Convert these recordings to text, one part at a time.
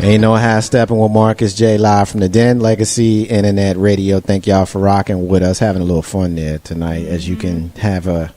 Ain't no half stepping with Marcus J live from the Den Legacy Internet Radio. Thank y'all for rocking with us, having a little fun there tonight. As you can have a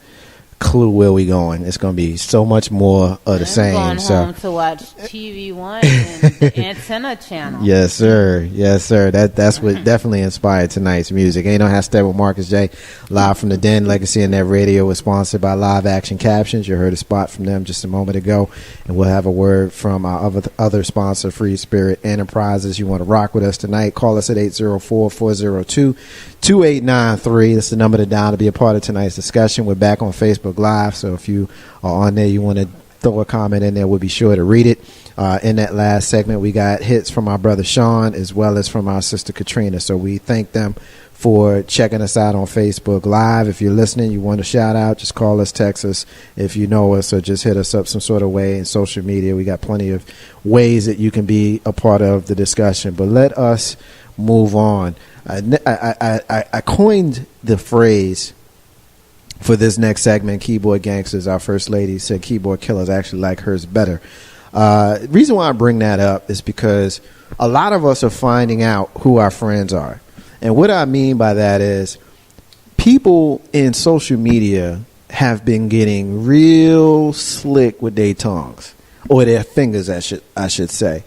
clue where we going, it's going to be so much more of the same. I'm going home to watch TV One and the Antenna Channel. Yes, sir. Yes, sir. That's what definitely inspired tonight's music. Ain't no half step with Marcus J live from the Den Legacy Internet Radio. Was sponsored by Live Action Captions. You heard a spot from them just a moment ago, and we'll have a word from our other sponsor, Free Spirit Enterprises. You want to rock with us tonight? Call us at 804-402-2893. That's the number to dial to be a part of tonight's discussion. We're back on Facebook Live, so if you are on there, you want to throw a comment in there, we'll be sure to read it. In that last segment, we got hits from our brother Sean as well as from our sister Katrina, so we thank them for checking us out on Facebook Live. If you're listening, you want a shout out, just call us, text us if you know us, or just hit us up some sort of way in social media. We got plenty of ways that you can be a part of the discussion, but let us move on. I coined the phrase for this next segment, Keyboard Gangsters. Our first lady said Keyboard Killahs. I actually like hers better. The reason why I bring that up is because a lot of us are finding out who our friends are. And what I mean by that is people in social media have been getting real slick with their tongues, or their fingers, I should say.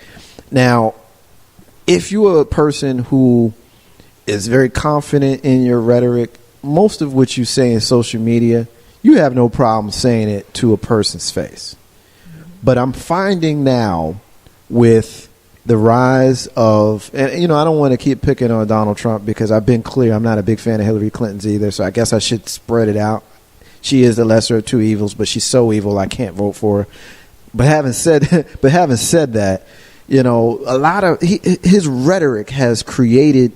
Now, if you're a person who is very confident in your rhetoric, most of what you say in social media, you have no problem saying it to a person's face. But I'm finding now with the rise of, and I don't want to keep picking on Donald Trump because I've been clear, I'm not a big fan of Hillary Clinton's either, so I guess I should spread it out. She is the lesser of two evils, but she's so evil I can't vote for her. But having said that, a lot of his rhetoric has created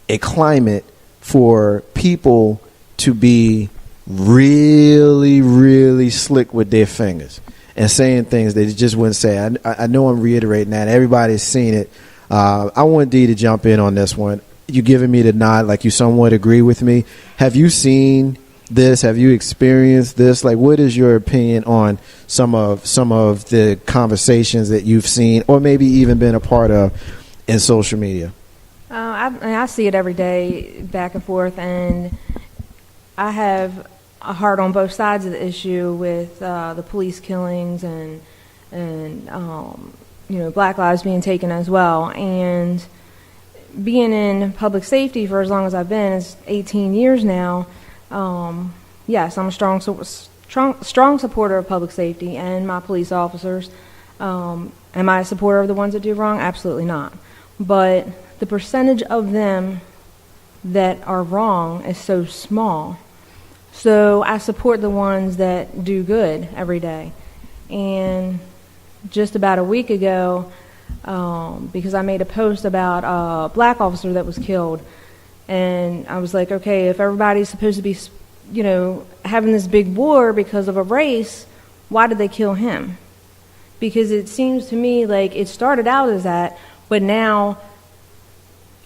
a climate for people to be really, really slick with their fingers and saying things they just wouldn't say. I know I'm reiterating that. Everybody's seen it. I want Dee to jump in on this one. You giving me the nod like you somewhat agree with me. Have you seen this? Have you experienced this? Like, what is your opinion on some of the conversations that you've seen or maybe even been a part of in social media? I see it every day, back and forth, and I have a heart on both sides of the issue with the police killings and Black lives being taken as well. And being in public safety for as long as I've been, it's 18 years now. Yes, I'm a strong supporter of public safety and my police officers. Am I a supporter of the ones that do wrong? Absolutely not. But the percentage of them that are wrong is so small. So I support the ones that do good every day. And just about a week ago, because I made a post about a black officer that was killed, and I was like, okay, if everybody's supposed to be, having this big war because of a race, why did they kill him? Because it seems to me like it started out as that, but now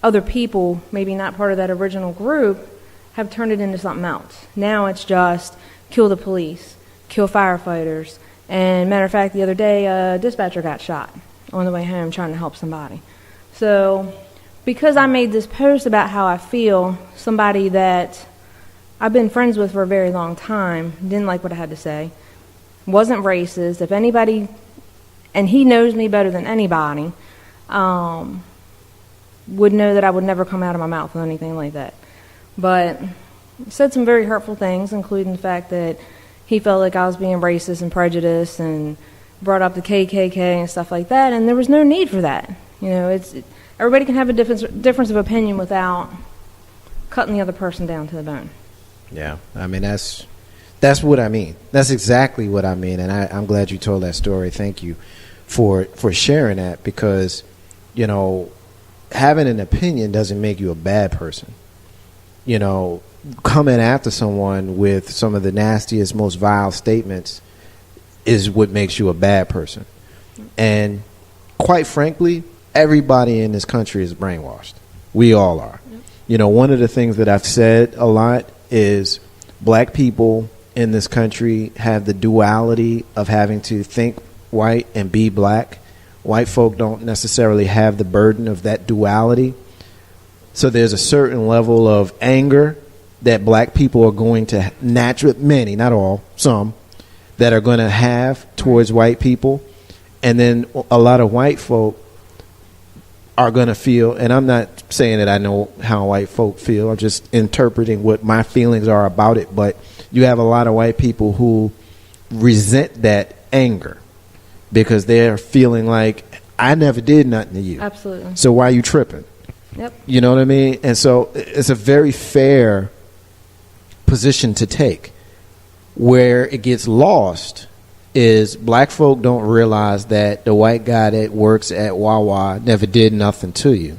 other people, maybe not part of that original group, have turned it into something else. Now it's just kill the police, kill firefighters. And matter of fact, the other day, a dispatcher got shot on the way home trying to help somebody. So because I made this post about how I feel, somebody that I've been friends with for a very long time didn't like what I had to say, wasn't racist. If anybody, and he knows me better than anybody, would know that I would never come out of my mouth with anything like that. But said some very hurtful things, including the fact that he felt like I was being racist and prejudiced, and brought up the KKK and stuff like that, and there was no need for that. Everybody can have a difference of opinion without cutting the other person down to the bone. Yeah, I mean, that's what I mean. That's exactly what I mean, and I'm glad you told that story. Thank you for sharing that, because, having an opinion doesn't make you a bad person. Coming after someone with some of the nastiest, most vile statements is what makes you a bad person. And quite frankly, everybody in this country is brainwashed. We all are. Yep. One of the things that I've said a lot is black people in this country have the duality of having to think white and be black, White folk don't necessarily have the burden of that duality. So there's a certain level of anger that black people are going to naturally, many, not all, some, that are going to have towards white people. And then a lot of white folk are going to feel, and I'm not saying that I know how white folk feel, I'm just interpreting what my feelings are about it, but you have a lot of white people who resent that anger because they're feeling like, I never did nothing to you. Absolutely. So why are you tripping? Yep. You know what I mean? And so it's a very fair position to take. Where it gets lost is black folk don't realize that the white guy that works at Wawa never did nothing to you.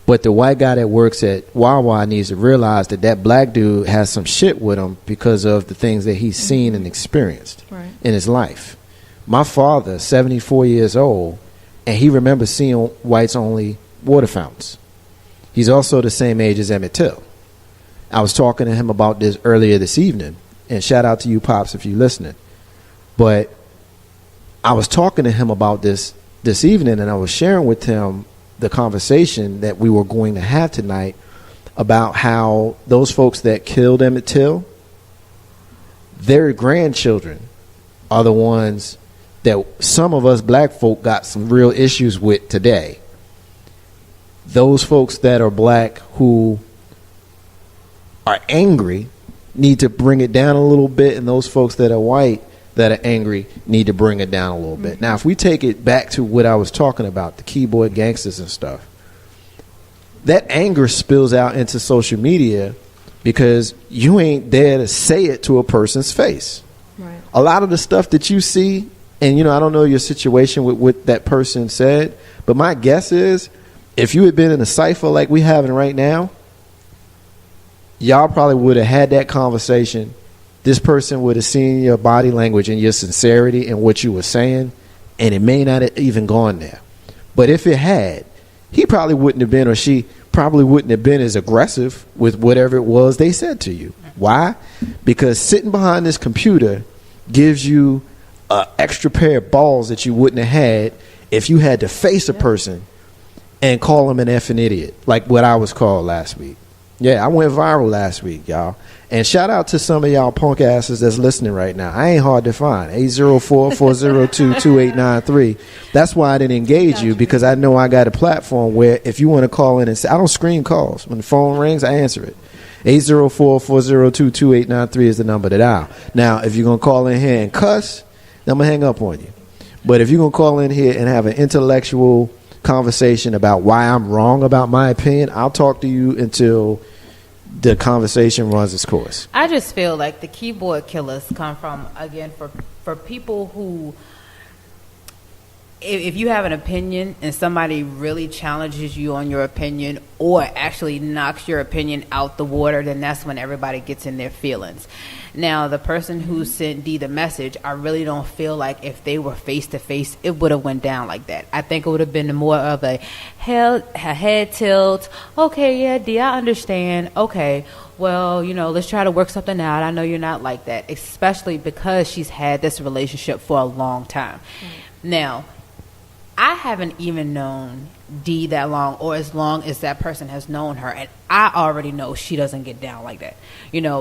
But the white guy that works at Wawa needs to realize that that black dude has some shit with him because of the things that he's seen and experienced in his life. My father, 74 years old, and he remembers seeing whites only water fountains. He's also the same age as Emmett Till. I was talking to him about this earlier this evening, and shout out to you, Pops, if you're listening. But I was talking to him about this evening, and I was sharing with him the conversation that we were going to have tonight about how those folks that killed Emmett Till, their grandchildren are the ones that some of us black folk got some real issues with today. Those folks that are black who are angry need to bring it down a little bit, and those folks that are white that are angry need to bring it down a little bit. Now, if we take it back to what I was talking about, the keyboard gangsters and stuff, that anger spills out into social media because you ain't there to say it to a person's face. Right. A lot of the stuff that you see, and I don't know your situation with what that person said, but my guess is if you had been in a cipher like we having right now, y'all probably would have had that conversation. This person would have seen your body language and your sincerity and what you were saying, and it may not have even gone there. But if it had, he probably wouldn't have been, or she probably wouldn't have been as aggressive with whatever it was they said to you. Why? Because sitting behind this computer gives you an extra pair of balls that you wouldn't have had if you had to face a person and call him an effing idiot, like what I was called last week. Yeah, I went viral last week, y'all. And shout out to some of y'all punk asses that's listening right now. I ain't hard to find. 804-402-2893. That's why I didn't engage you, because I know I got a platform where if you want to call in and say, I don't screen calls. When the phone rings, I answer it. 804-402-2893 is the number to dial. Now, if you're going to call in here and cuss, then I'm going to hang up on you. But if you're going to call in here and have an intellectual conversation about why I'm wrong about my opinion, I'll talk to you until the conversation runs its course. I just feel like the keyboard killers come from, again, for people who, if you have an opinion and somebody really challenges you on your opinion or actually knocks your opinion out the water, then that's when everybody gets in their feelings. Now, the person who sent D the message, I really don't feel like if they were face to face, it would have went down like that. I think it would have been more of a head tilt. Okay, yeah, D, I understand. Okay, well, let's try to work something out. I know you're not like that, especially because she's had this relationship for a long time. Now, I haven't even known D that long, or as long as that person has known her, and I already know she doesn't get down like that.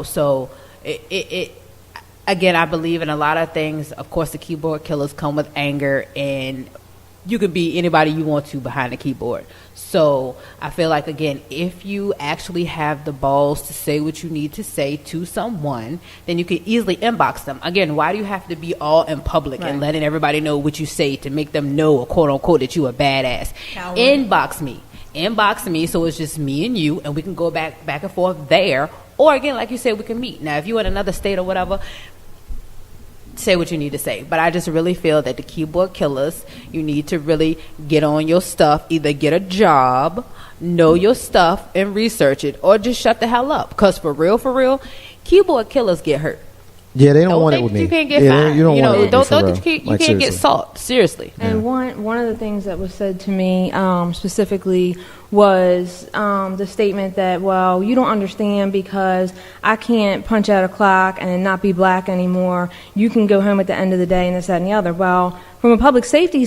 So it again, I believe in a lot of things. Of course, the keyboard killers come with anger, and you could be anybody you want to behind the keyboard. So I feel like, again, if you actually have the balls to say what you need to say to someone, then you can easily inbox them. Again, why do you have to be all in public and letting everybody know what you say to make them know, quote unquote, that you a badass? Coward. Inbox me so it's just me and you, and we can go back and forth there. Or again, like you said, we can meet. Now, if you're in another state or whatever, say what you need to say. But I just really feel that the keyboard killers, you need to really get on your stuff. Either get a job, know your stuff, and research it, or just shut the hell up. Because for real, keyboard killers get hurt. Yeah, they don't want it with me. You can't get fined. You don't want it don't with me. You can't get salt. Seriously. And one of the things that was said to me specifically was the statement that, well, you don't understand because I can't punch out a clock and not be black anymore. You can go home at the end of the day and this, that, and the other. Well, from a public safety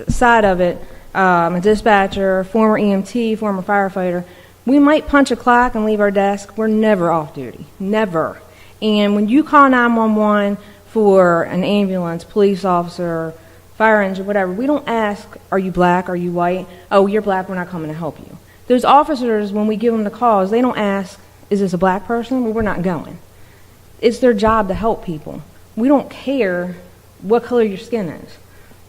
side of it, a dispatcher, former EMT, former firefighter, we might punch a clock and leave our desk. We're never off duty. Never. And when you call 911 for an ambulance, police officer, fire engine, whatever, we don't ask, are you black, are you white? Oh, you're black, we're not coming to help you. Those officers, when we give them the calls, they don't ask, is this a black person? Well, we're not going. It's their job to help people. We don't care what color your skin is.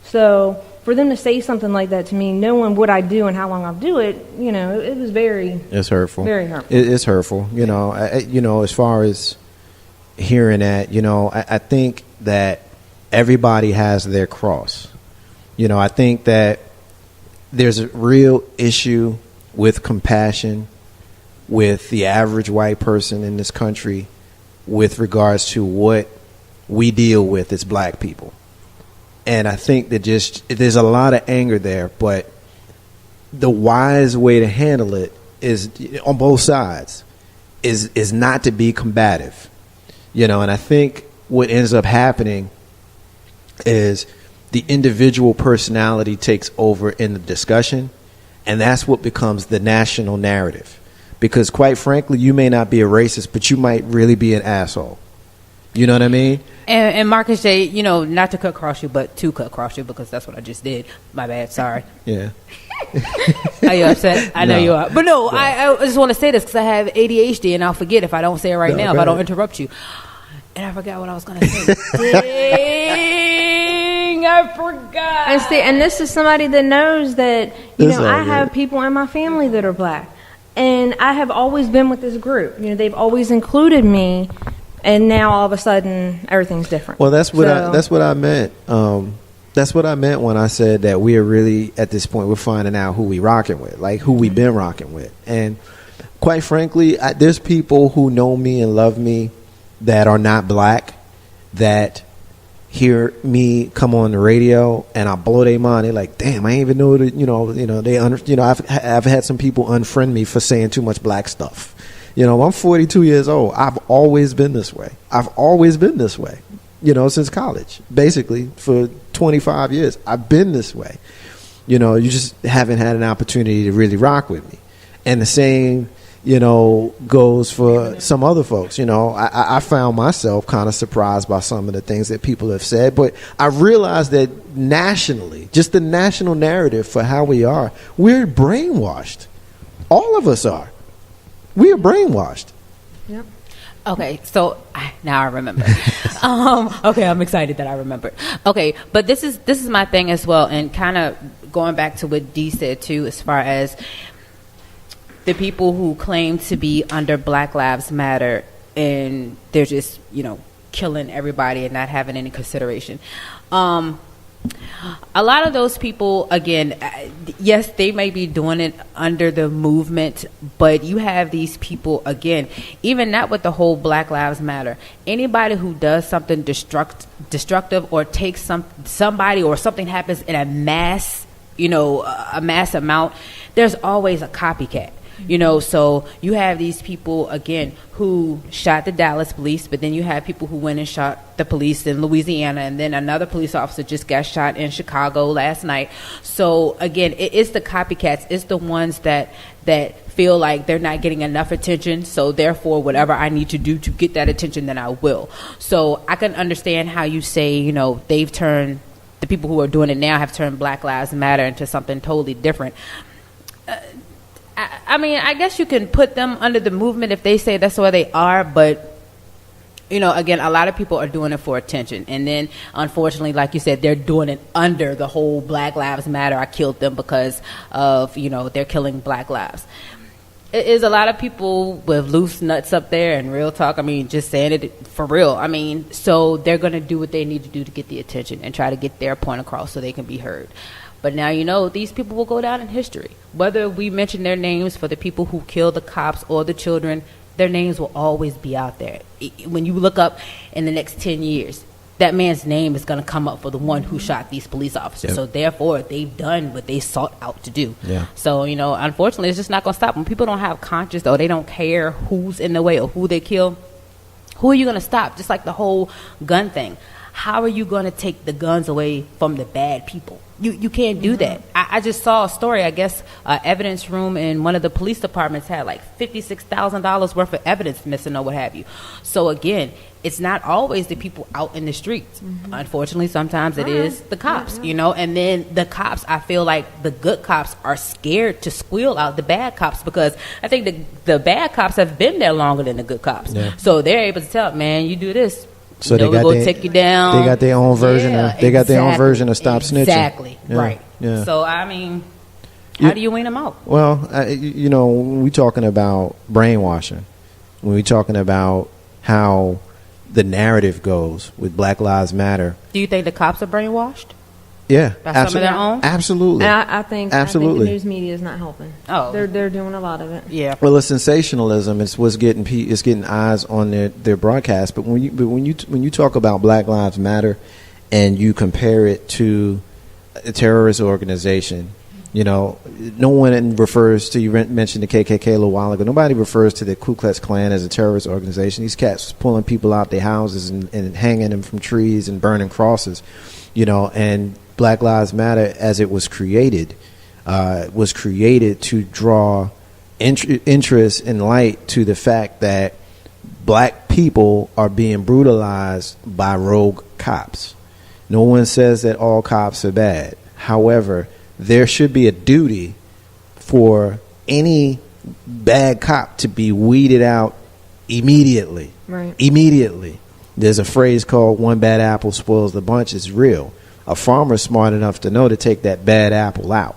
So for them to say something like that to me, knowing what I do and how long I'll do it, it was it's hurtful. Very hurtful. It's hurtful. As far as hearing that, I think that everybody has their cross. I think that there's a real issue with compassion with the average white person in this country with regards to what we deal with as black people. And I think that there's a lot of anger there, but the wise way to handle it is, on both sides, is not to be combative. And I think what ends up happening is the individual personality takes over in the discussion, and that's what becomes the national narrative. Because quite frankly, you may not be a racist, but you might really be an asshole. You know what I mean? And Marcus J., not to cut across you, but to cut across you, because that's what I just did. My bad. Sorry. Yeah. Are you upset? I know you are. But no, I just want to say this because I have ADHD and I'll forget if I don't say it right now, if I don't interrupt you. And I forgot what I was going to say. Dang, I forgot. And this is somebody that knows that, I have people in my family that are black. And I have always been with this group. They've always included me. And now all of a sudden, everything's different. Well, that's what I meant. That's what I meant when I said that we are really, at this point, we're finding out who we rocking with, like who we've been rocking with. And quite frankly, there's people who know me and love me that are not black, that hear me come on the radio and I blow their mind. They're like, "Damn, I ain't even know that." I've had some people unfriend me for saying too much black stuff. I'm 42 years old. I've always been this way. Since college, basically for 25 years. I've been this way. You just haven't had an opportunity to really rock with me. And the same, goes for some other folks. I found myself kind of surprised by some of the things that people have said, but I realized that nationally, just the national narrative for how we are, we're brainwashed. All of us are. We are brainwashed. Yep. Okay, so now I remember. Okay, I'm excited that I remembered. Okay, but this is my thing as well, and kind of going back to what Dee said too, as far as the people who claim to be under Black Lives Matter and they're just killing everybody and not having any consideration. A lot of those people, again, yes, they may be doing it under the movement, but you have these people, again, even not with the whole Black Lives Matter. Anybody who does something destructive or takes somebody or something happens in a mass amount, there's always a copycat. So you have these people, again, who shot the Dallas police, but then you have people who went and shot the police in Louisiana, and then another police officer just got shot in Chicago last night. So, again, it's the copycats. It's the ones that feel like they're not getting enough attention, so therefore whatever I need to do to get that attention, then I will. So I can understand how you say, they've turned, the people who are doing it now have turned Black Lives Matter into something totally different. I mean, I guess you can put them under the movement if they say that's where they are, but, again, a lot of people are doing it for attention. And then, unfortunately, like you said, they're doing it under the whole Black Lives Matter. I killed them because of, they're killing black lives. It is a lot of people with loose nuts up there and real talk. I mean, just saying it for real. I mean, so they're going to do what they need to do to get the attention and try to get their point across so they can be heard. But now, these people will go down in history. Whether we mention their names for the people who killed the cops or the children, their names will always be out there. When you look up in the next 10 years, that man's name is going to come up for the one who shot these police officers. Yep. So therefore, they've done what they sought out to do. Yeah. So, unfortunately, it's just not going to stop. When people don't have conscience or they don't care who's in the way or who they kill, who are you going to stop? Just like the whole gun thing. how are you going to take the guns away from the bad people? You can't do that. I just saw a story. I guess evidence room in one of the police departments had like $56,000 worth of evidence missing or what have you. So again, it's not always the people out in the streets. Unfortunately, sometimes it is the cops, you know. And then the cops, I feel like the good cops are scared to squeal out the bad cops, because I think the bad cops have been there longer than the good cops. Yeah. So they're able to tell, man, you do this, so they got to take you down. They got their own version. Got their own version of stop snitching. Exactly. Yeah. Right. Yeah. So I mean, how do you wean them out? Well, you know, when we talking about brainwashing, when we talking about how the narrative goes with Black Lives Matter. Do you think the cops are brainwashed? Yeah, by some of their own? Absolutely. I think the news media is not helping. Oh, they're doing a lot of it. Yeah. Well, it's sensationalism. It's what's getting eyes on their broadcast. But when you talk about Black Lives Matter, and you compare it to a terrorist organization, you know, no one refers to, you mentioned the KKK a little while ago, nobody refers to the Ku Klux Klan as a terrorist organization. These cats pulling people out their houses and hanging them from trees and burning crosses, you know. And Black Lives Matter, as it was created to draw interest and light to the fact that black people are being brutalized by rogue cops. No one says that all cops are bad. However, there should be a duty for any bad cop to be weeded out immediately. Right. Immediately. There's a phrase called "one bad apple spoils the bunch." It's real. A farmer's smart enough to know to take that bad apple out.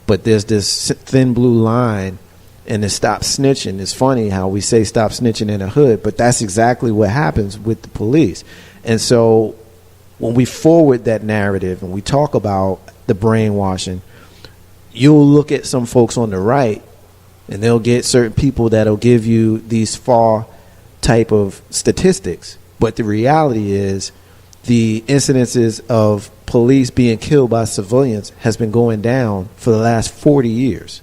But there's this thin blue line, and to stop snitching. It's funny how we say stop snitching in the hood, but that's exactly what happens with the police. And so when we forward that narrative and we talk about the brainwashing, you'll look at some folks on the right and they'll get certain people that'll give you these far type of statistics. But the reality is the incidences of police being killed by civilians has been going down for the last 40 years.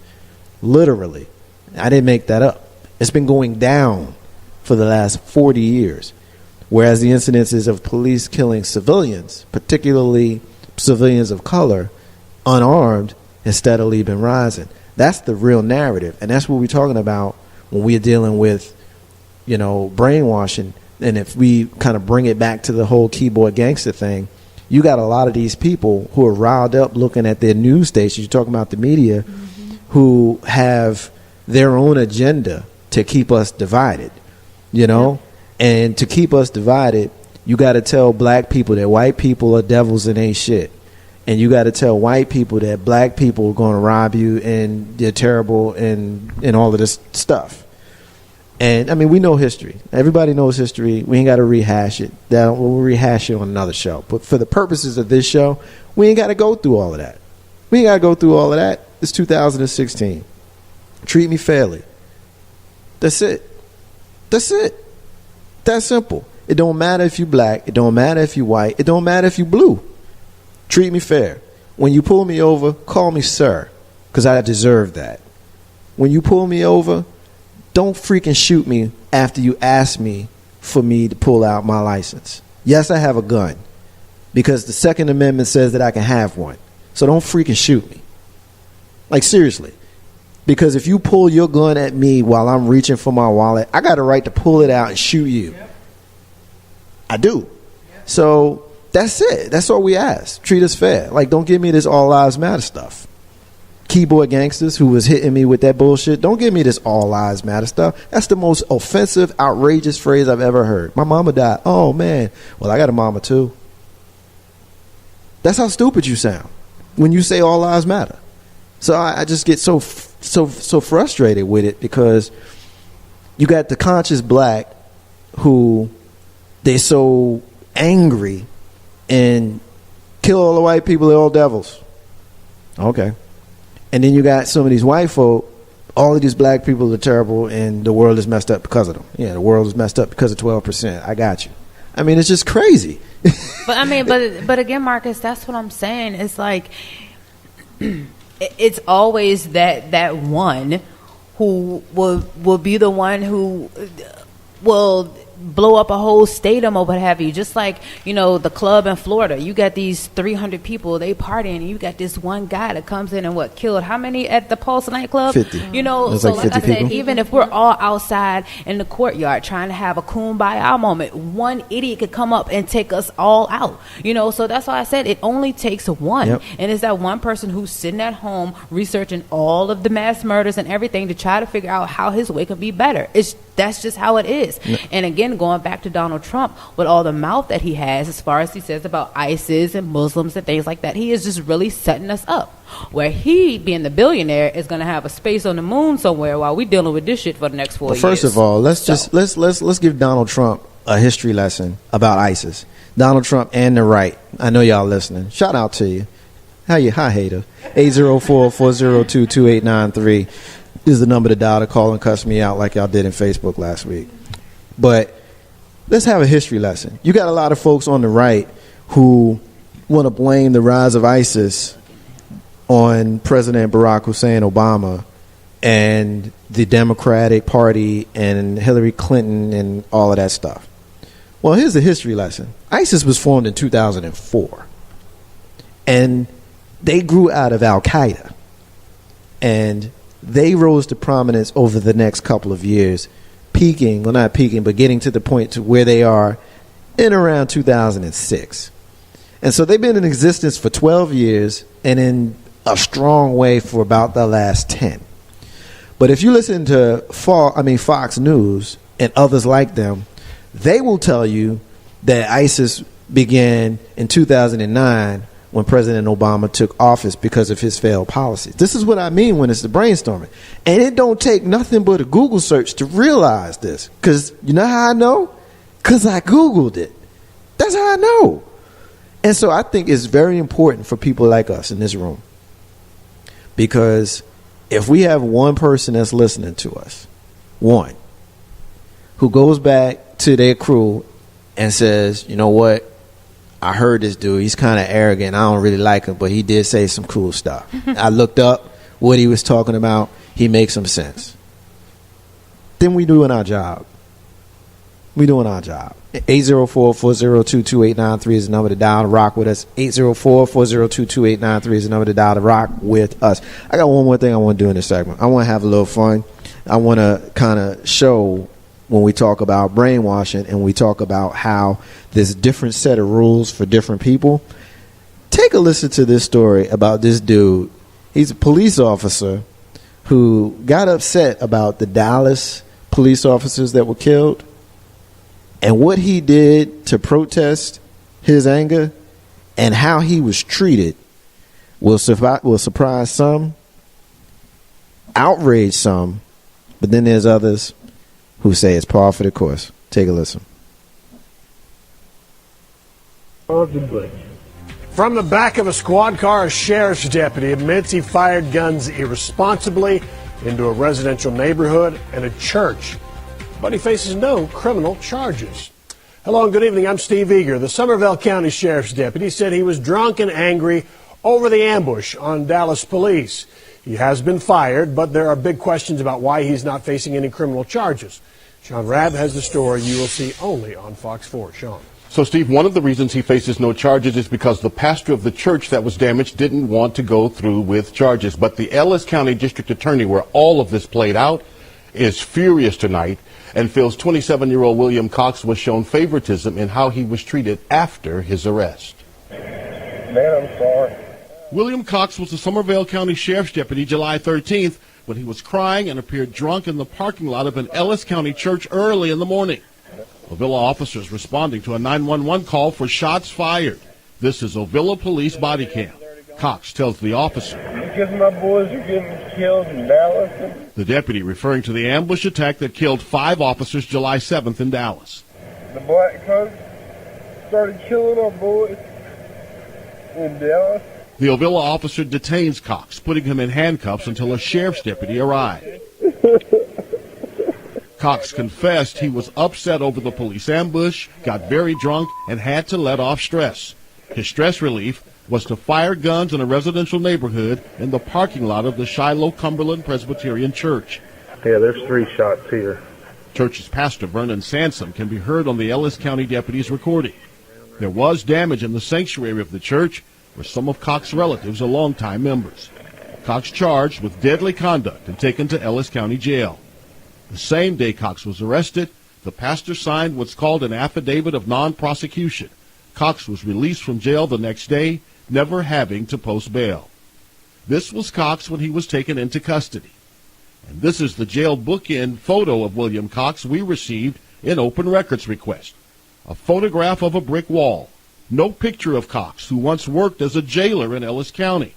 Literally. I didn't make that up. It's been going down for the last 40 years. Whereas the incidences of police killing civilians, particularly civilians of color, unarmed, has steadily been rising. That's the real narrative. And that's what we're talking about when we're dealing with, you know, brainwashing. And if we kind of bring it back to the whole keyboard gangster thing, you got a lot of these people who are riled up looking at their news stations. You're talking about the media, who have their own agenda to keep us divided, you know? And to keep us divided, you got to tell black people that white people are devils and ain't shit. And you got to tell white people that black people are going to rob you and they're terrible and all of this stuff. And, I mean, we know history. Everybody knows history. We ain't got to rehash it. We'll rehash it on another show. But for the purposes of this show, we ain't got to go through all of that. We ain't got to go through all of that. It's 2016. Treat me fairly. That's it. That's it. That simple. It don't matter if you black. It don't matter if you white. It don't matter if you blue. Treat me fair. When you pull me over, call me sir, because I deserve that. When you pull me over, don't freaking shoot me after you ask me for me to pull out my license. Yes, I have a gun, because the Second Amendment says that I can have one. So don't freaking shoot me. Like, seriously. Because if you pull your gun at me while I'm reaching for my wallet, I got a right to pull it out and shoot you. Yep. I do. Yep. So that's it. That's all we ask. Treat us fair. Like, don't give me this all lives matter stuff. Keyboard gangsters who was hitting me with that bullshit, don't give me this all lives matter stuff. That's the most offensive, outrageous phrase I've ever heard. My mama died. Oh, man. Well, I got a mama, too. That's how stupid you sound when you say all lives matter. So I just get so frustrated with it, because you got the conscious black who they're so angry and kill all the white people, they're all devils. Okay. And then you got some of these white folk, all of these black people are terrible and the world is messed up because of them. Yeah, the world is messed up because of 12%. I got you. I mean, it's just crazy. But I mean, but again, Marcus, that's what I'm saying. It's like it's always that one who will be the one who will blow up a whole stadium or what have you. Just like, the club in Florida, you got these 300 people, they partying, and you got this one guy that comes in and killed how many at the Pulse nightclub? 50. So like I said, people. even if we're all outside in the courtyard trying to have a kumbaya moment, one idiot could come up and take us all out. So that's why I said it only takes one. Yep. And it's that one person who's sitting at home researching all of the mass murders and everything to try to figure out how his way could be better. That's just how it is. Yep. And again, going back to Donald Trump, with all the mouth that he has, as far as he says about ISIS and Muslims and things like that, he is just really setting us up. Where he, being the billionaire, is going to have a space on the moon somewhere while we dealing with this shit for the next 4 years. First of all, let's give Donald Trump a history lesson about ISIS. Donald Trump and the right. I know y'all listening. Shout out to you. Hi, hater. 804-402-2893 is the number to dial to call and cuss me out like y'all did in Facebook last week. But let's have a history lesson. You got a lot of folks on the right who want to blame the rise of ISIS on President Barack Hussein Obama and the Democratic Party and Hillary Clinton and all of that stuff. Well, here's the history lesson. ISIS was formed in 2004, and they grew out of Al-Qaeda, and they rose to prominence over the next couple of years, not peaking, but getting to the point to where they are in around 2006. And so they've been in existence for 12 years and in a strong way for about the last 10. But if you listen to Fox News and others like them, they will tell you that ISIS began in 2009 when President Obama took office because of his failed policies. This is what I mean when it's the brainstorming. And it don't take nothing but a Google search to realize this. Because you know how I know? Because I Googled it. That's how I know. And so I think it's very important for people like us in this room. Because if we have one person that's listening to us, one, who goes back to their crew and says, you know what, I heard this dude, he's kind of arrogant, I don't really like him, but he did say some cool stuff. I looked up what he was talking about, he makes some sense. Then we doing our job. 804-402-2893 is the number to dial to rock with us. 804-402-2893 is the number to dial to rock with us. I got one more thing I want to do in this segment. I want to have a little fun. I want to kind of show when we talk about brainwashing and we talk about how there's a different set of rules for different people. Take a listen to this story about this dude. He's a police officer who got upset about the Dallas police officers that were killed and what he did to protest his anger and how he was treated will surprise some, outrage some, but then there's others who say it's par for the course. Take a listen. From the back of a squad car, a sheriff's deputy admits he fired guns irresponsibly into a residential neighborhood and a church. But he faces no criminal charges. Hello and good evening. I'm Steve Eager. The Somervell County Sheriff's deputy said he was drunk and angry over the ambush on Dallas police. He has been fired, but there are big questions about why he's not facing any criminal charges. Sean Rabb has the story you will see only on Fox 4. Sean. So, Steve, one of the reasons he faces no charges is because the pastor of the church that was damaged didn't want to go through with charges. But the Ellis County District Attorney, where all of this played out, is furious tonight and feels 27-year-old William Cox was shown favoritism in how he was treated after his arrest. Man, I'm sorry. William Cox was the Somervell County Sheriff's Deputy July 13th when he was crying and appeared drunk in the parking lot of an Ellis County church early in the morning. Ovilla officers responding to a 911 call for shots fired. This is Ovilla Police body cam. Cox tells the officer. Because my boys are getting killed in Dallas. The deputy referring to the ambush attack that killed 5 officers July 7th in Dallas. The black folks started killing our boys in Dallas. The Ovilla officer detains Cox, putting him in handcuffs until a sheriff's deputy arrived. Cox confessed he was upset over the police ambush, got very drunk, and had to let off stress. His stress relief was to fire guns in a residential neighborhood in the parking lot of the Shiloh Cumberland Presbyterian Church. Yeah, there's 3 shots here. church's pastor, Vernon Sansom, can be heard on the Ellis County deputy's recording. There was damage in the sanctuary of the church where some of Cox's relatives are longtime members. Cox charged with deadly conduct and taken to Ellis County Jail. The same day Cox was arrested, the pastor signed what's called an affidavit of non-prosecution. Cox was released from jail the next day, never having to post bail. This was Cox when he was taken into custody. And this is the jail bookend photo of William Cox we received in open records request. A photograph of a brick wall. No picture of Cox, who once worked as a jailer in Ellis County.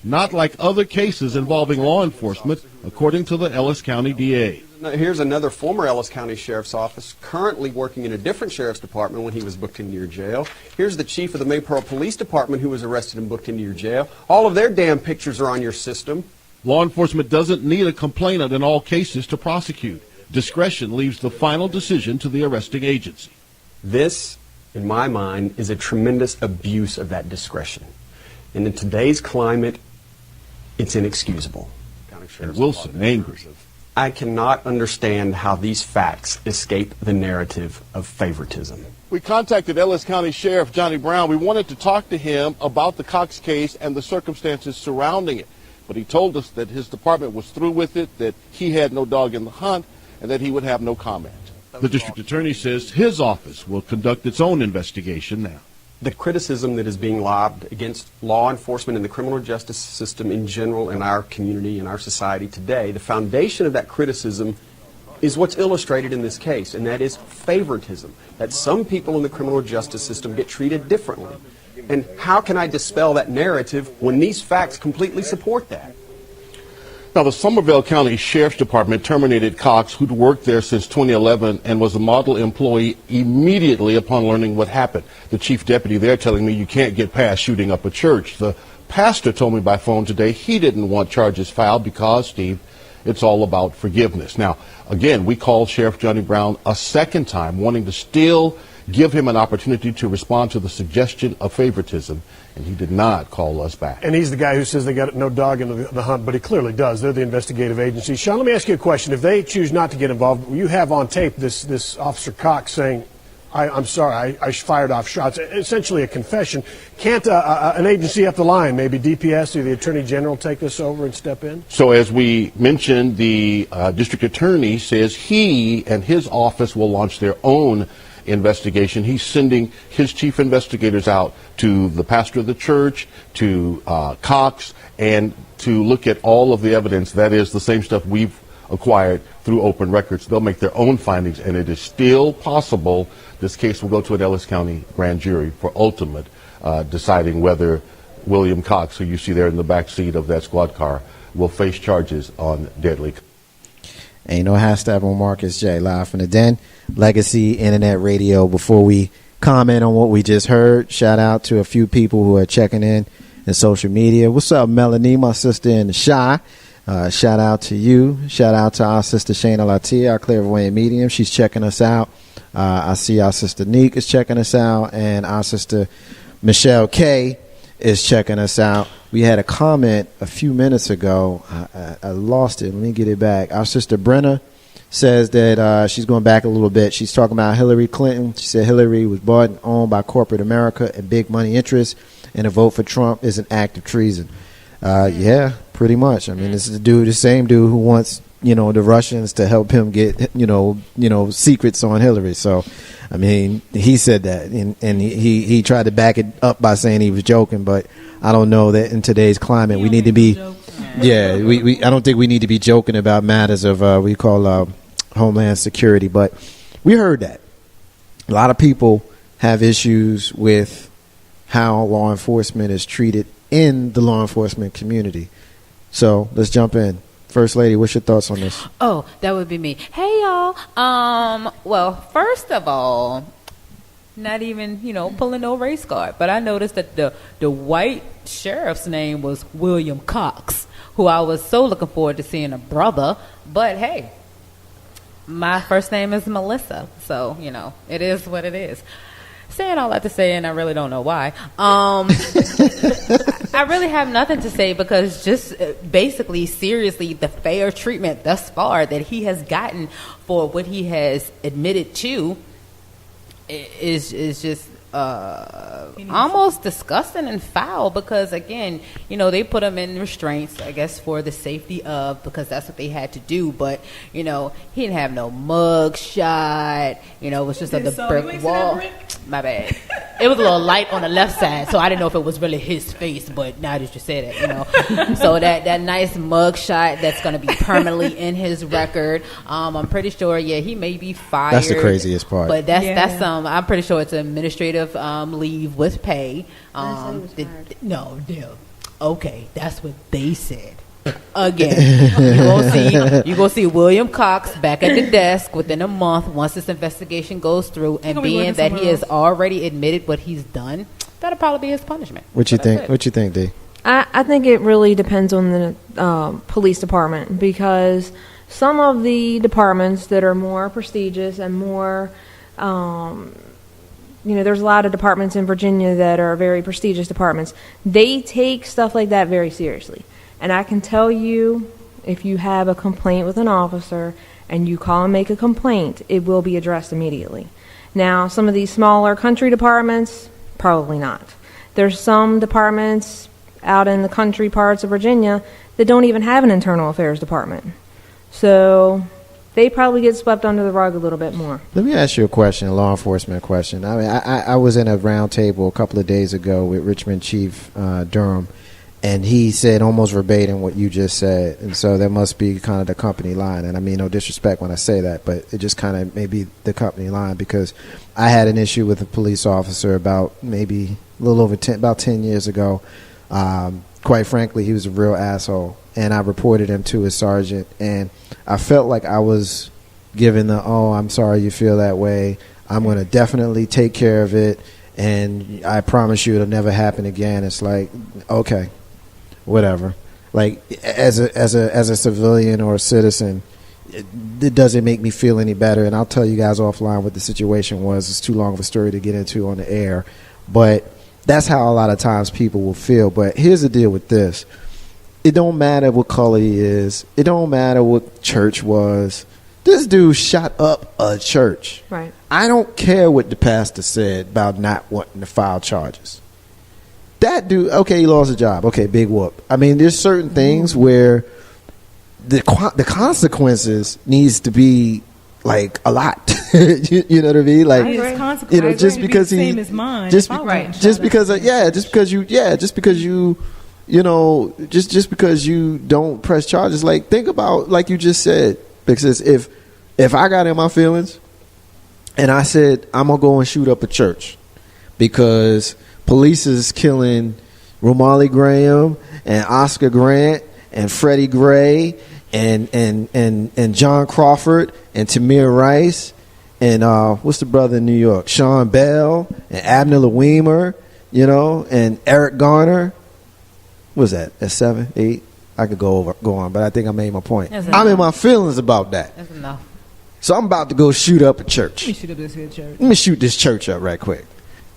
Not like other cases involving law enforcement, according to the Ellis County DA. Here's another former Ellis County Sheriff's Office, currently working in a different sheriff's department when he was booked into your jail. Here's the chief of the Maypearl Police Department who was arrested and booked into your jail. All of their damn pictures are on your system. Law enforcement doesn't need a complainant in all cases to prosecute. Discretion leaves the final decision to the arresting agency. This, in my mind, is a tremendous abuse of that discretion. And in today's climate, it's inexcusable. And Wilson, angry. I cannot understand how these facts escape the narrative of favoritism. We contacted Ellis County Sheriff Johnny Brown. We wanted to talk to him about the Cox case and the circumstances surrounding it. But he told us that his department was through with it, that he had no dog in the hunt, and that he would have no comment. The district attorney says his office will conduct its own investigation now. The criticism that is being lobbed against law enforcement and the criminal justice system in general in our community, in our society today, the foundation of that criticism is what's illustrated in this case, and that is favoritism, that some people in the criminal justice system get treated differently. And how can I dispel that narrative when these facts completely support that? Now, the Somervell County Sheriff's Department terminated Cox, who'd worked there since 2011 and was a model employee, immediately upon learning what happened. The chief deputy there telling me you can't get past shooting up a church. The pastor told me by phone today he didn't want charges filed because, Steve, it's all about forgiveness. Now, again, we called Sheriff Johnny Brown a second time, wanting to still give him an opportunity to respond to the suggestion of favoritism, and he did not call us back. And he's the guy who says they got no dog in the hunt, but he clearly does. They're the investigative agency. Sean, let me ask you a question. If they choose not to get involved, you have on tape this Officer Cox saying, I'm sorry, I fired off shots, essentially a confession. Can't an agency up the line, maybe DPS or the Attorney General, take this over and step in? So as we mentioned, the district attorney says he and his office will launch their own investigation. He's sending his chief investigators out to the pastor of the church, to Cox, and to look at all of the evidence. That is the same stuff we've acquired through open records. They'll make their own findings, and it is still possible this case will go to an Ellis County grand jury for ultimate deciding whether William Cox, who you see there in the back seat of that squad car, will face charges on deadly. Ain't no hashtag on Marcus J. Live from the Den, Legacy Internet Radio. Before we comment on what we just heard, shout out to a few people who are checking in social media. What's up, Melanie, my sister in the Shy? Shout out to you. Shout out to our sister Shayna Latia, our clairvoyant medium. She's checking us out. I see our sister Neek is checking us out, and our sister Michelle K is checking us out. We had a comment a few minutes ago. I lost it. Let me get it back. Our sister Brenna says that she's going back a little bit. She's talking about Hillary Clinton. She said Hillary was bought and owned by corporate America and big money interests, and a vote for Trump is an act of treason. Yeah, pretty much. I mean, this is the same dude who wants, the Russians to help him get, secrets on Hillary. So, I mean, he said that, and he tried to back it up by saying he was joking, but I don't know that in today's climate we need to be, I don't think we need to be joking about matters of we call homeland security. But we heard that a lot of people have issues with how law enforcement is treated in the law enforcement community. So let's jump in. First Lady, what's your thoughts on this? Oh, that would be me. Hey, y'all. Well, first of all, not even, pulling no race card, but I noticed that the white sheriff's name was William Cox, who I was so looking forward to seeing a brother. But, hey, my first name is Melissa, so, it is what it is. Saying all that to say, and I really don't know why. I really have nothing to say because just basically, seriously, the fair treatment thus far that he has gotten for what he has admitted to is just almost disgusting and foul because, again, they put him in restraints, I guess, for the safety of, because that's what they had to do. But, he didn't have no mug shot. It was just the brick wall. My bad. It was a little light on the left side, so I didn't know if it was really his face, but now that you said it, So that nice mug shot that's going to be permanently in his record. I'm pretty sure, he may be fired. That's the craziest part. But that's I'm pretty sure it's administrative leave with pay. No. Okay, that's what they said. Again, you're gonna see William Cox back at the desk within a month once this investigation goes through, and being that he has already admitted what he's done, that'll probably be his punishment. What you think? What you think, D? I think it really depends on the police department, because some of the departments that are more prestigious and more, there's a lot of departments in Virginia that are very prestigious departments. They take stuff like that very seriously. And I can tell you, if you have a complaint with an officer and you call and make a complaint, it will be addressed immediately. Now, some of these smaller country departments, probably not. There's some departments out in the country parts of Virginia that don't even have an internal affairs department. So they probably get swept under the rug a little bit more. Let me ask you a question, a law enforcement question. I mean, I was in a round table a couple of days ago with Richmond Chief Durham, and he said almost verbatim what you just said. And so that must be kind of the company line. And I mean no disrespect when I say that, but it just kind of may be the company line, because I had an issue with a police officer about maybe a little over 10 years ago. Quite frankly, he was a real asshole. And I reported him to his sergeant. And I felt like I was given I'm sorry you feel that way. I'm going to definitely take care of it. And I promise you it'll never happen again. It's like, okay. Whatever. Like as a civilian or a citizen, it doesn't make me feel any better. And I'll tell you guys offline what the situation was. It's too long of a story to get into on the air, but that's how a lot of times people will feel. But here's the deal with this: it don't matter what color he is. It don't matter what church was. This dude shot up a church. Right. I don't care what the pastor said about not wanting to file charges. That dude, okay, he lost a job. Okay, big whoop. I mean, there's certain things where the consequences needs to be like a lot. you know what I mean? Like, just because he, same as mine. Just because you don't press charges. Like, think about, like you just said, because if I got in my feelings and I said I'm gonna go and shoot up a church because police is killing Romali Graham and Oscar Grant and Freddie Gray and John Crawford and Tamir Rice and what's the brother in New York, Sean Bell and Abner Weimer, and Eric Garner. What was that? That's 7, 8. I could go on, but I think I made my point. I'm in my feelings about that. That's enough. So I'm about to go shoot up a church. Let me shoot this church up right quick,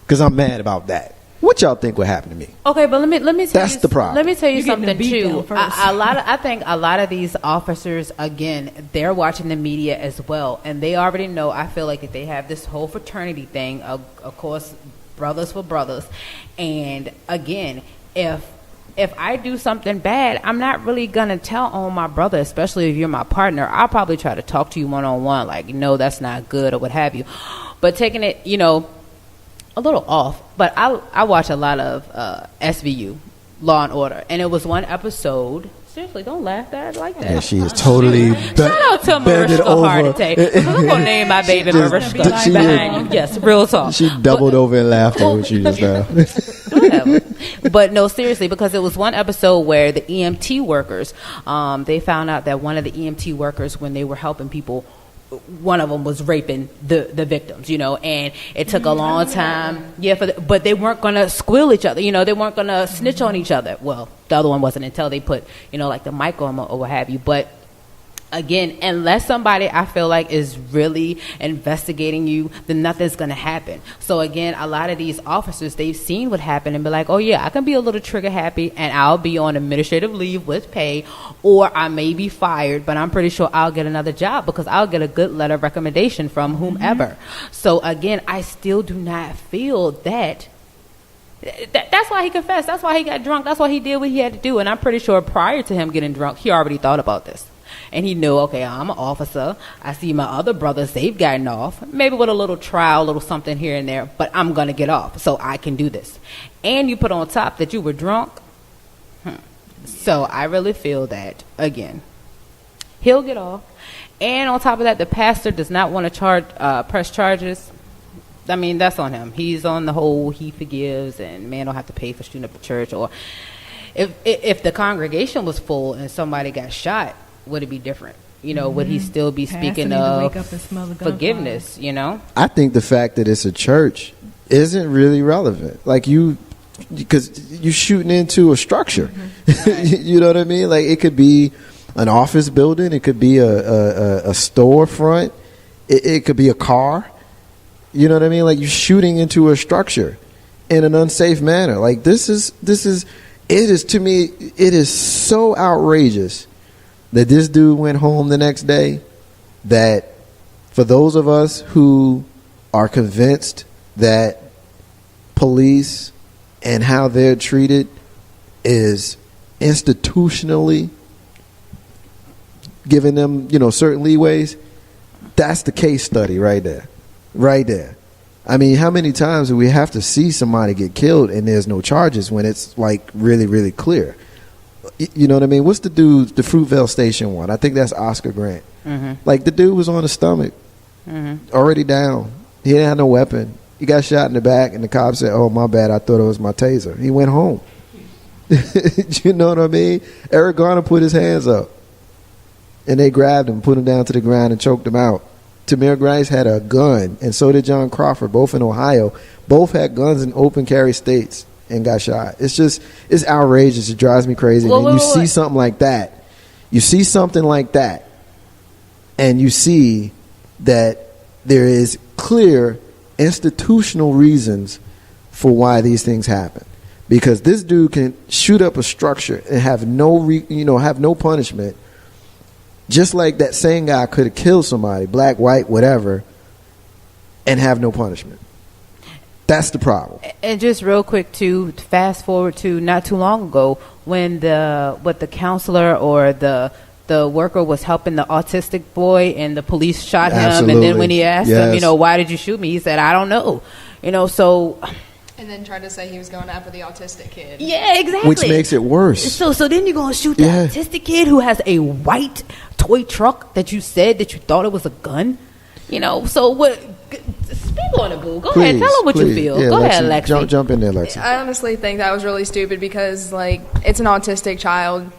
because I'm mad about that. What y'all think would happen to me? Okay, but let me tell you. That's the problem. Let me tell you something too. I think a lot of these officers, again, they're watching the media as well, and they already know. I feel like that they have this whole fraternity thing. Of course, brothers for brothers, and again, if I do something bad, I'm not really gonna tell on my brother, especially if you're my partner. I'll probably try to talk to you one-on-one, like, no, that's not good or what have you. But taking it, a little off, but I watch a lot of SVU, Law and Order, and it was one episode. Seriously, don't laugh at it like that. Yeah, she is totally shout out to Mariska Hargitay. I'm gonna name my baby Mariska behind you. Yes, real talk. She doubled over in laughter when she just whatever. But no, seriously, because it was one episode where the EMT workers, they found out that one of the EMT workers, when they were helping people, one of them was raping the victims, and it took a long time. But they weren't going to squill each other, they weren't going to snitch on each other. Well, the other one wasn't until they put, like the mic on or what have you. But Again, unless somebody I feel like is really investigating you, then nothing's going to happen. So again, a lot of these officers, they've seen what happened and be like, oh yeah, I can be a little trigger happy and I'll be on administrative leave with pay, or I may be fired, but I'm pretty sure I'll get another job because I'll get a good letter of recommendation from whomever. So again, I still do not feel that. That's why he confessed. That's why he got drunk. That's why he did what he had to do. And I'm pretty sure prior to him getting drunk, he already thought about this. And he knew, okay, I'm an officer. I see my other brothers, they've gotten off. Maybe with a little trial, a little something here and there, but I'm going to get off, so I can do this. And you put on top that you were drunk. So I really feel that, again, he'll get off. And on top of that, the pastor does not want to press charges. I mean, that's on him. He's on the whole he forgives and man don't have to pay for shooting up the church. Or if the congregation was full and somebody got shot, would it be different? You know, would he still be speaking of forgiveness, you know? I think the fact that it's a church isn't really relevant. Like because you're shooting into a structure. You know what I mean? Like it could be an office building. It could be a storefront. It could be a car. You know what I mean? Like you're shooting into a structure in an unsafe manner. Like it is to me, it is so outrageous that this dude went home the next day, that for those of us who are convinced that police and how they're treated is institutionally giving them, certain leeways, that's the case study right there. Right there. I mean, how many times do we have to see somebody get killed and there's no charges when it's like really, really clear? You know what I mean? What's the dude, the Fruitvale Station one? I think that's Oscar Grant. Like the dude was on his stomach, already down. He didn't have no weapon. He got shot in the back and the cop said, oh, my bad, I thought it was my taser. He went home. You know what I mean? Eric Garner put his hands up and they grabbed him, put him down to the ground and choked him out. Tamir Grice had a gun, and so did John Crawford, both in Ohio. Both had guns in open carry states and got shot. It's outrageous. It drives me crazy. See something like that. You see something like that, and you see that there is clear institutional reasons for why these things happen. Because this dude can shoot up a structure and have no punishment. Just like that same guy could have killed somebody, black, white, whatever, and have no punishment. That's the problem. And just real quick, to fast forward to not too long ago when the counselor or the worker was helping the autistic boy and the police shot him. Absolutely. And then when he asked him, why did you shoot me? He said, I don't know. So... And then tried to say he was going after the autistic kid. Yeah, exactly. Which makes it worse. So then you're going to shoot the autistic kid who has a white toy truck that you said that you thought it was a gun? So what? Speak on it, boo. Go ahead. Tell her what you feel. Yeah, Go ahead, Lexi. Jump in there, Lexi. I honestly think that was really stupid because, it's an autistic child.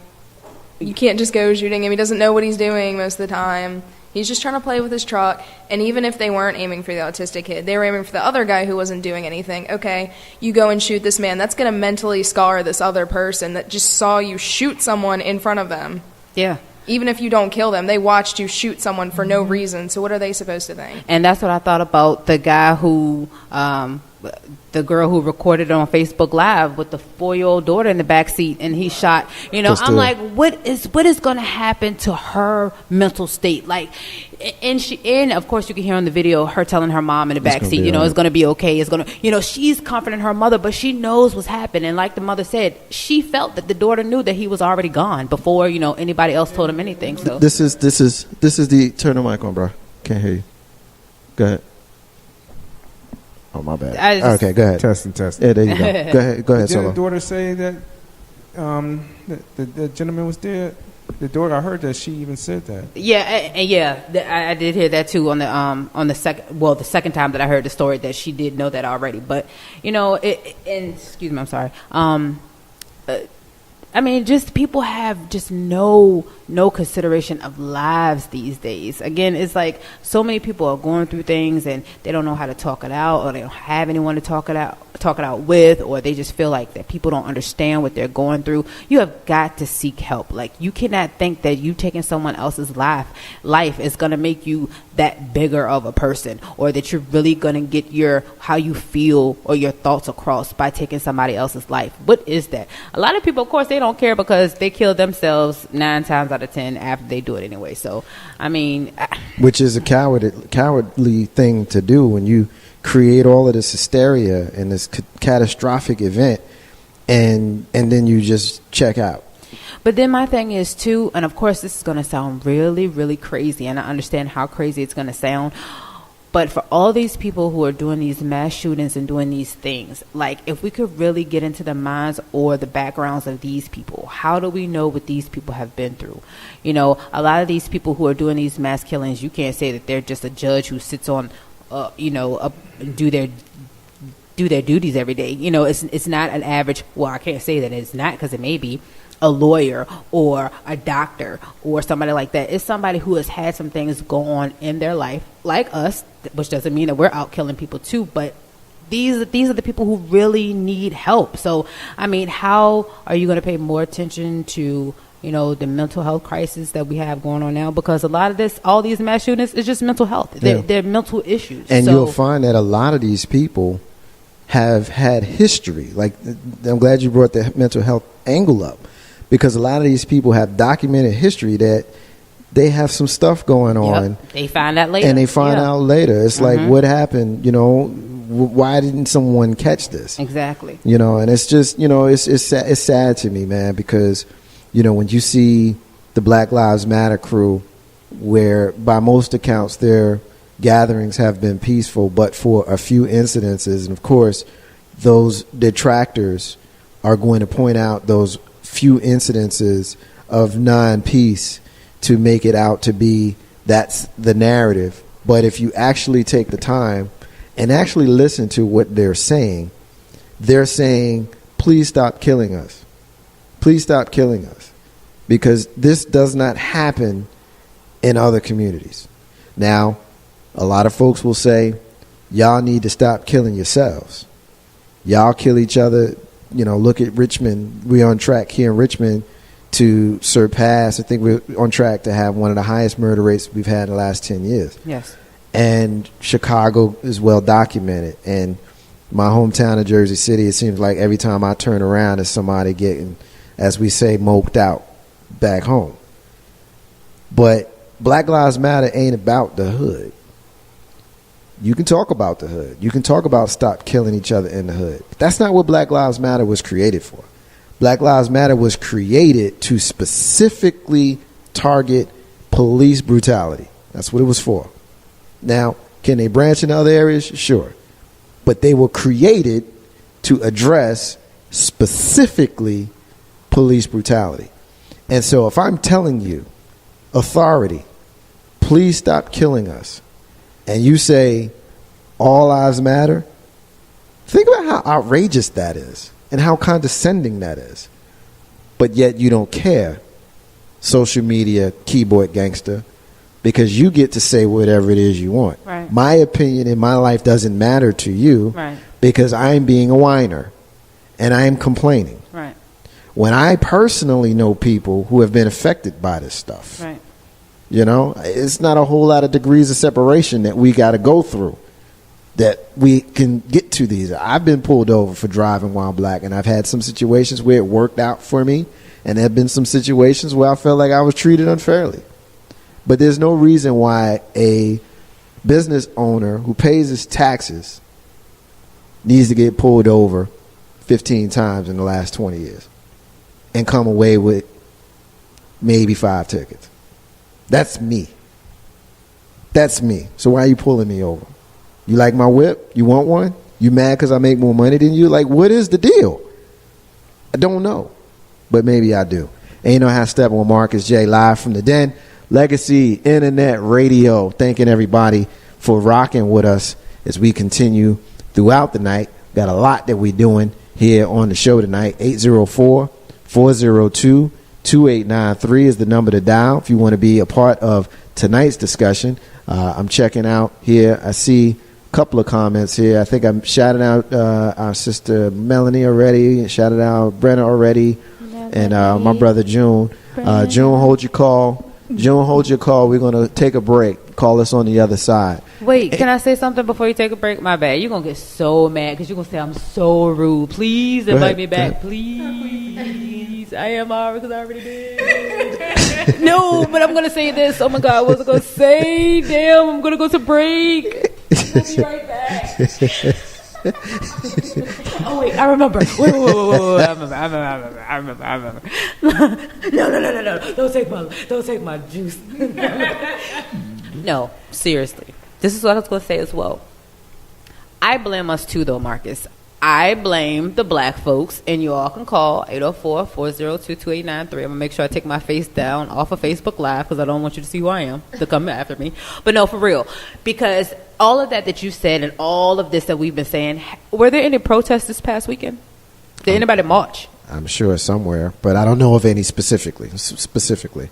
You can't just go shooting him. He doesn't know what he's doing most of the time. He's just trying to play with his truck, and even if they weren't aiming for the autistic kid, they were aiming for the other guy who wasn't doing anything. Okay, you go and shoot this man. That's going to mentally scar this other person that just saw you shoot someone in front of them. Yeah. Even if you don't kill them, they watched you shoot someone for no reason, so what are they supposed to think? And that's what I thought about the guy who... the girl who recorded it on Facebook Live with the 4-year-old daughter in the back seat, and he shot. I'm like, what is going to happen to her mental state? Like, and of course you can hear on the video her telling her mom in the back seat, it's going to be okay. It's going to, she's comforting her mother, but she knows what's happened. And like the mother said, she felt that the daughter knew that he was already gone before anybody else told him anything. So this is the turn the mic on, bro. Can't hear you. Go ahead. Oh, my bad. Okay, go ahead. Testing. Yeah, there you go. Go ahead, Solo. Did the daughter say that the gentleman was dead? The daughter, I heard that she even said that. Yeah, I did hear that too on the second time that I heard the story, that she did know that already. But excuse me, I'm sorry. I mean, just people have just no consideration of lives these days. Again, it's like so many people are going through things and they don't know how to talk it out, or they don't have anyone to talk it out with, or they just feel like that people don't understand what they're going through. You have got to seek help. Like, you cannot think that you taking someone else's life is going to make you that bigger of a person, or that you're really going to get how you feel or your thoughts across by taking somebody else's life. What is that? A lot of people, of course, they don't care because they kill themselves 9 times out of 10 after they do it anyway. So, I mean, which is a cowardly thing to do when you create all of this hysteria and this catastrophic event, and then you just check out. But then my thing is too, and of course this is going to sound really, really crazy, and I understand how crazy it's going to sound, but for all these people who are doing these mass shootings and doing these things, like, if we could really get into the minds or the backgrounds of these people, how do we know what these people have been through? You know, a lot of these people who are doing these mass killings, you can't say that they're just a judge who sits on, do their duties every day. You know, it's not an average. Well, I can't say that it's not, because it may be a lawyer or a doctor or somebody like that. It's somebody who has had some things go on in their life, like us, which doesn't mean that we're out killing people too, but these are the people who really need help. So, I mean, how are you going to pay more attention to, you know, the mental health crisis that we have going on now? Because a lot of all these mass shootings is just mental health. They're mental issues. And you'll find that a lot of these people have had history. Like, I'm glad you brought the mental health angle up, because a lot of these people have documented history that they have some stuff going on. They find out later. And they find out later. It's like, what happened? You know, why didn't someone catch this? Exactly. You know, and it's just, you know, it's sad to me, man, because, you know, when you see the Black Lives Matter crew, where by most accounts their gatherings have been peaceful, but for a few incidences, and of course those detractors are going to point out those few incidences of non-peace to make it out to be that's the narrative. But if you actually take the time and actually listen to what they're saying, please stop killing us. Please stop killing us, because this does not happen in other communities. Now, a lot of folks will say, y'all need to stop killing yourselves. Y'all kill each other. You know, look at Richmond. We're on track here in Richmond to surpass, I think we're on track to have one of the highest murder rates we've had in the last 10 years. Yes. And Chicago is well documented. And my hometown of Jersey City, it seems like every time I turn around, there's somebody getting, as we say, moked out back home. But Black Lives Matter ain't about the hood. You can talk about the hood. You can talk about stop killing each other in the hood. But that's not what Black Lives Matter was created for. Black Lives Matter was created to specifically target police brutality. That's what it was for. Now, can they branch into other areas? Sure. But they were created to address specifically police brutality. And so if I'm telling you, authority, please stop killing us, and you say all lives matter, think about how outrageous that is and how condescending that is. But yet you don't care, social media keyboard gangster, because you get to say whatever it is you want. Right. My opinion in my life doesn't matter to you, right, because I'm being a whiner and I'm complaining. Right. When I personally know people who have been affected by this stuff. Right. You know, it's not a whole lot of degrees of separation that we got to go through that we can get to these. I've been pulled over for driving while black, and I've had some situations where it worked out for me, and there have been some situations where I felt like I was treated unfairly. But there's no reason why a business owner who pays his taxes needs to get pulled over 15 times in the last 20 years and come away with maybe 5 tickets. That's me. That's me. So why are you pulling me over? You like my whip? You want one? You mad because I make more money than you? Like, what is the deal? I don't know. But maybe I do. Ain't No How Steppin' with Marcus J. Live from the Den. Legacy Internet Radio. Thanking everybody for rocking with us as we continue throughout the night. Got a lot that we're doing here on the show tonight. 804 402-2893 is the number to dial if you want to be a part of tonight's discussion. I'm checking out here. I see a couple of comments here. I think I'm shouting out our sister Melanie already, shouted out Brenna already, and my brother June. June, hold your call. June, hold your call. We're going to take a break. Call us on the other side. Wait, can I say something before you take a break? My bad. You're going to get so mad because you're going to say I'm so rude. Please invite me back. Please. I am already because I already did. No, but I'm going to say this. Oh, my God. What was I going to say? Damn, I'm going to go to break. I'll be right back. Oh, wait, I remember. Wait. I remember. No. Don't take my juice. No, seriously. This is what I was going to say as well. I blame us too, though, Marcus. I blame the black folks, and you all can call 804-402-2893. I'm going to make sure I take my face down off of Facebook Live because I don't want you to see who I am to come after me. But no, for real. Because all of that you said and all of this that we've been saying, were there any protests this past weekend? Did anybody march? I'm sure somewhere, but I don't know of any specifically.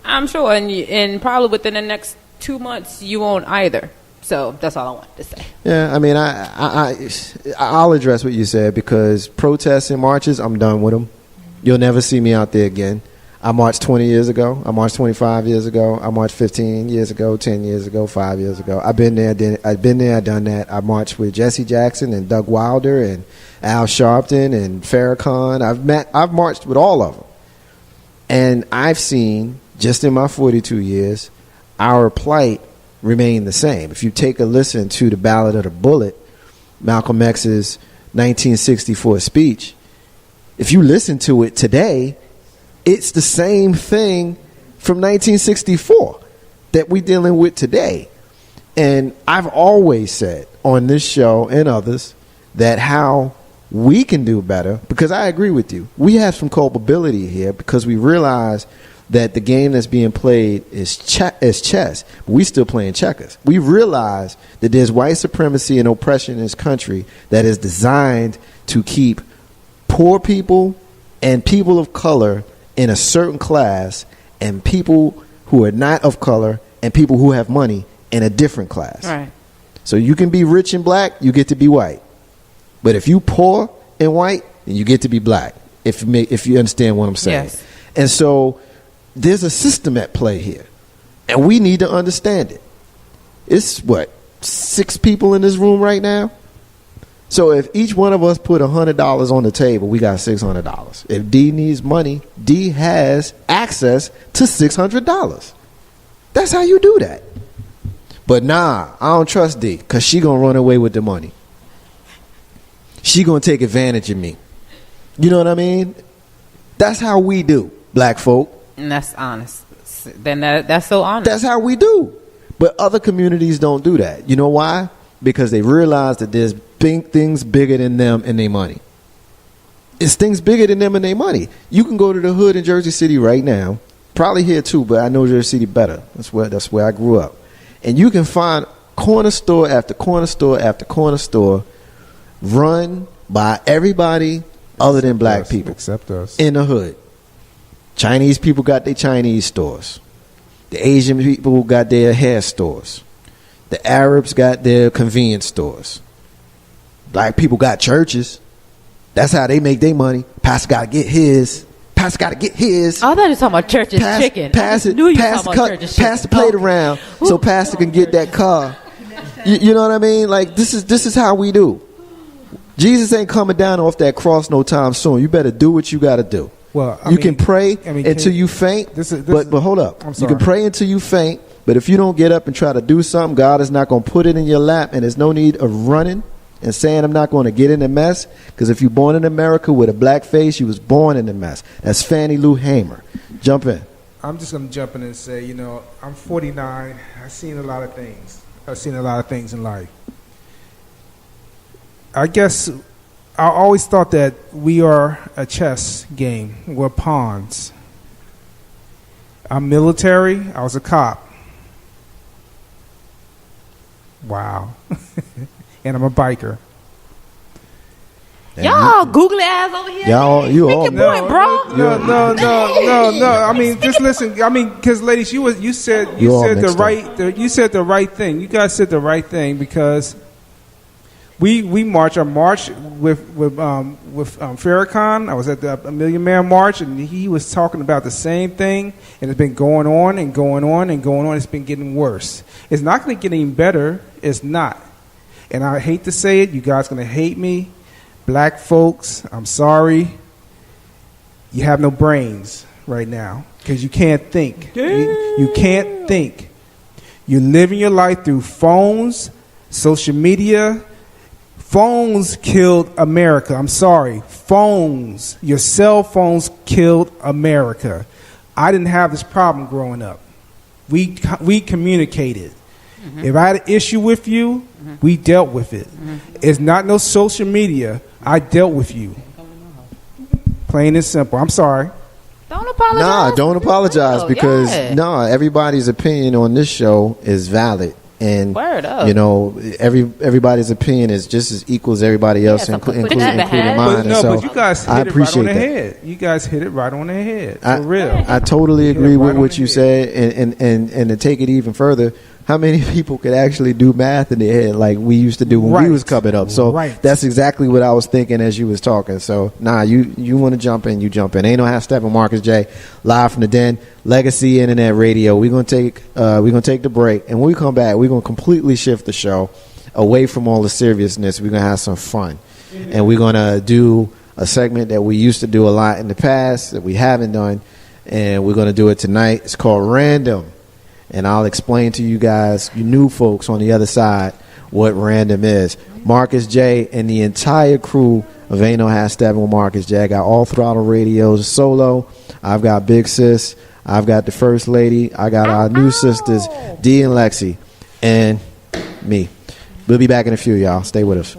I'm sure, and probably within the next 2 months you won't either. So that's all I wanted to say. Yeah, I mean, I'll address what you said because protests and marches, I'm done with them. You'll never see me out there again. I marched 20 years ago. I marched 25 years ago. I marched 15 years ago, 10 years ago, 5 years ago. I've been there, I've done that. I marched with Jesse Jackson and Doug Wilder and Al Sharpton and Farrakhan. I've marched with all of them. And I've seen, just in my 42 years, our plight remain the same. If you take a listen to the Ballad of the Bullet, Malcolm X's 1964 speech, if you listen to it today, it's the same thing from 1964 that we're dealing with today. And I've always said on this show and others that how we can do better, because I agree with you. We have some culpability here because we realize that the game that's being played is chess. We still playing checkers. We realize that there's white supremacy and oppression in this country that is designed to keep poor people and people of color in a certain class and people who are not of color and people who have money in a different class. Right. So you can be rich and black, you get to be white. But if you poor and white, then you get to be black, if you understand what I'm saying. Yes. And so there's a system at play here, and we need to understand it. It's, 6 people in this room right now? So if each one of us put $100 on the table, we got $600. If D needs money, D has access to $600. That's how you do that. But nah, I don't trust D, because she going to run away with the money. She going to take advantage of me. You know what I mean? That's how we do, black folk. And that's honest. Then that's so honest. That's how we do. But other communities don't do that. You know why? Because they realize that there's things bigger than them and their money. It's things bigger than them and their money. You can go to the hood in Jersey City right now. Probably here too, but I know Jersey City better. That's where I grew up. And you can find corner store after corner store after corner store run by everybody other than black people. Except us. In the hood. Chinese people got their Chinese stores. The Asian people got their hair stores. The Arabs got their convenience stores. Black people got churches. That's how they make their money. Pastor got to get his. Pastor got to get his. I thought you were talking about church and chicken. Pass the plate around so Pastor can get that car. You know what I mean? Like, this is how we do. Jesus ain't coming down off that cross no time soon. You better do what you got to do. Well, you can pray until you faint, but hold up. You can pray until you faint, but if you don't get up and try to do something, God is not going to put it in your lap, and there's no need of running and saying I'm not going to get in the mess, because if you're born in America with a black face, you was born in the mess. That's Fannie Lou Hamer. Jump in. I'm just going to jump in and say, I'm 49. I've seen a lot of things. I've seen a lot of things in life. I guess I always thought that we are a chess game. We're pawns. I'm military. I was a cop. Wow. And I'm a biker. Y'all googly eyes over here. Y'all, you all. Make your point, bro. No. I mean, just listen. I mean, because ladies, you said the right thing. You guys said the right thing because we march. I marched with Farrakhan. I was at the A Million Man March, and he was talking about the same thing. And it's been going on and going on and going on. It's been getting worse. It's not going to get any better. It's not. And I hate to say it. You guys going to hate me. Black folks, I'm sorry. You have no brains right now because you can't think. You can't think. You're living your life through phones, social media. Phones killed America. I'm sorry. Phones. Your cell phones killed America. I didn't have this problem growing up. We communicated. Mm-hmm. If I had an issue with you, we dealt with it. It's not no social media. I dealt with you. Plain and simple. I'm sorry. Don't apologize. Nah, don't apologize because everybody's opinion on this show is valid. And Word up. You know, everybody's opinion is just as equal as everybody else, including mine. But you guys hit it right on the that. head. You guys hit it right on the head. For real. I totally agree with what you said, and to take it even further, how many people could actually do math in their head like we used to do when we was coming up? So that's exactly what I was thinking as you was talking. So you want to jump in, you jump in. Ain't no half stepping. Marcus J, live from the Den, Legacy Internet Radio. We're gonna take the break, and when we come back, we're gonna completely shift the show away from all the seriousness. We're gonna have some fun, and we're gonna do a segment that we used to do a lot in the past that we haven't done, and we're gonna do it tonight. It's called Random. And I'll explain to you guys, you new folks on the other side, what random is. Marcus J and the entire crew of Ain't No Half Steppin' with Marcus J. I got All Throttle Radios solo. I've got Big Sis. I've got the First Lady. I got our new sisters, Dee and Lexi, and me. We'll be back in a few, y'all. Stay with us.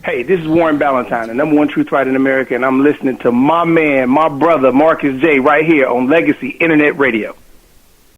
Hey, this is Warren Ballantyne, the number one truth writer in America, and I'm listening to my man, my brother, Marcus J, right here on Legacy Internet Radio.